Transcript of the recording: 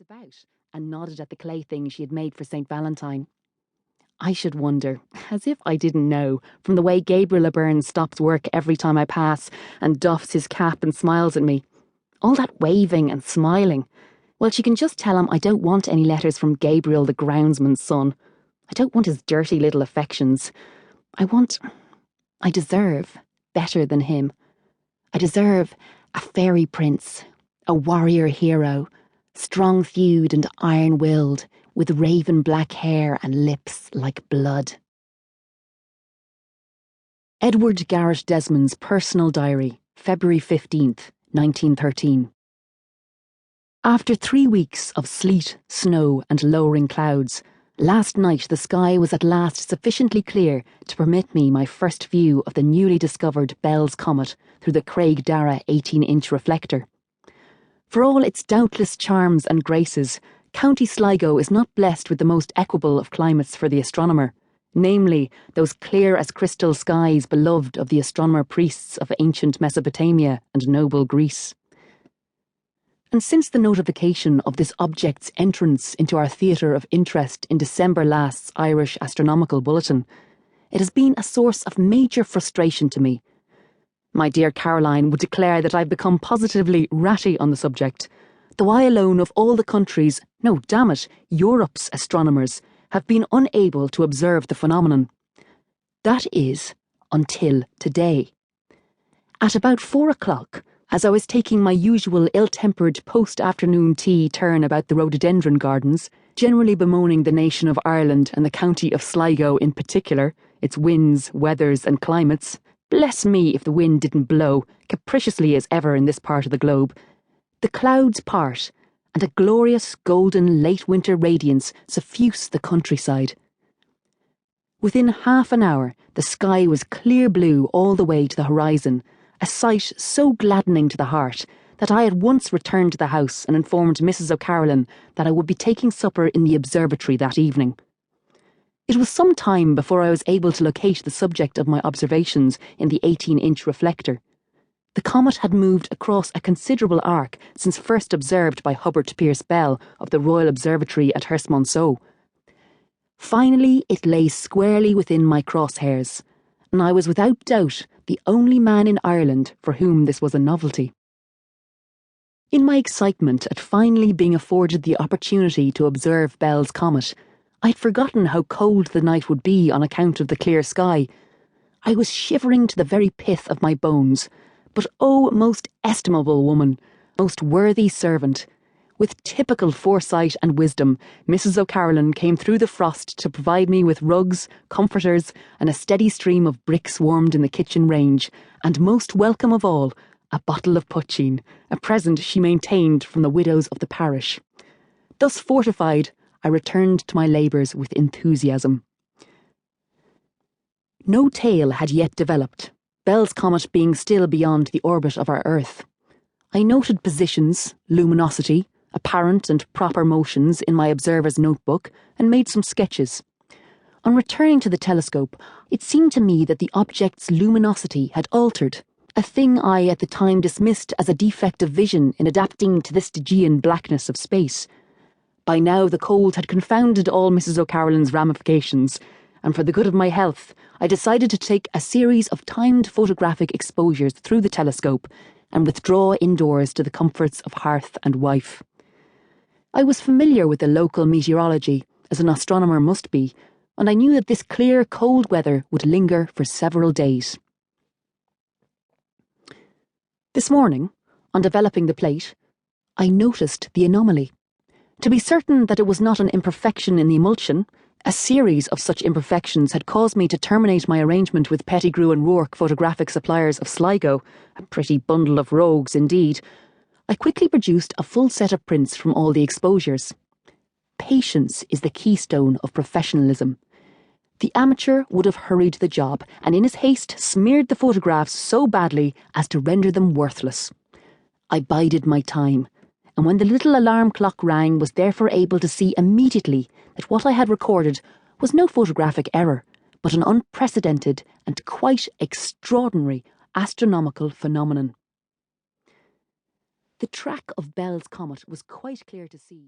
about, and nodded at the clay thing she had made for St. Valentine. I should wonder, as if I didn't know, from the way Gabriel Burns stops work every time I pass and doffs his cap and smiles at me. All that waving and smiling. Well, she can just tell him I don't want any letters from Gabriel the groundsman's son. I don't want his dirty little affections. I deserve better than him. I deserve a fairy prince, a warrior hero, strong-thewed and iron-willed, with raven black hair and lips like blood. Edward Garrett Desmond's personal diary, February 15th, 1913. After 3 weeks of sleet, snow and lowering clouds, last night the sky was at last sufficiently clear to permit me my first view of the newly discovered Bell's Comet through the Craig Darragh 18-inch reflector. For all its doubtless charms and graces, County Sligo is not blessed with the most equable of climates for the astronomer, namely those clear-as-crystal skies beloved of the astronomer priests of ancient Mesopotamia and noble Greece. And since the notification of this object's entrance into our theatre of interest in December last's Irish Astronomical Bulletin, it has been a source of major frustration to me. My dear Caroline would declare that I've become positively ratty on the subject, though I alone of all the countries, no, damn it, Europe's astronomers, have been unable to observe the phenomenon. That is, until today. At about 4 o'clock, as I was taking my usual ill-tempered post-afternoon tea turn about the rhododendron gardens, generally bemoaning the nation of Ireland and the county of Sligo in particular, its winds, weathers and climates, bless me if the wind didn't blow, capriciously as ever in this part of the globe, the clouds part, and a glorious golden late-winter radiance suffused the countryside. Within half an hour, the sky was clear blue all the way to the horizon, a sight so gladdening to the heart that I at once returned to the house and informed Mrs. O'Carolan that I would be taking supper in the observatory that evening. It was some time before I was able to locate the subject of my observations in the 18-inch reflector. The comet had moved across a considerable arc since first observed by Hubert Pierce Bell of the Royal Observatory at Herstmonceux. Finally, it lay squarely within my crosshairs, and I was without doubt the only man in Ireland for whom this was a novelty. In my excitement at finally being afforded the opportunity to observe Bell's comet, I'd forgotten how cold the night would be on account of the clear sky. I was shivering to the very pith of my bones, but oh, most estimable woman, most worthy servant, with typical foresight and wisdom, Mrs. O'Carolan came through the frost to provide me with rugs, comforters, and a steady stream of bricks warmed in the kitchen range, and most welcome of all, a bottle of poitín, a present she maintained from the widows of the parish. Thus fortified, I returned to my labours with enthusiasm. No tail had yet developed, Bell's comet being still beyond the orbit of our Earth. I noted positions, luminosity, apparent and proper motions in my observer's notebook and made some sketches. On returning to the telescope, it seemed to me that the object's luminosity had altered, a thing I at the time dismissed as a defect of vision in adapting to the Stygian blackness of space. By now the cold had confounded all Mrs. O'Carolan's ramifications, and for the good of my health, I decided to take a series of timed photographic exposures through the telescope and withdraw indoors to the comforts of hearth and wife. I was familiar with the local meteorology, as an astronomer must be, and I knew that this clear, cold weather would linger for several days. This morning, on developing the plate, I noticed the anomaly. To be certain that it was not an imperfection in the emulsion, a series of such imperfections had caused me to terminate my arrangement with Pettigrew and Rourke photographic suppliers of Sligo, a pretty bundle of rogues indeed. I quickly produced a full set of prints from all the exposures. Patience is the keystone of professionalism. The amateur would have hurried the job, and in his haste smeared the photographs so badly as to render them worthless. I bided my time, and when the little alarm clock rang, was therefore able to see immediately that what I had recorded was no photographic error, but an unprecedented and quite extraordinary astronomical phenomenon. The track of Bell's comet was quite clear to see.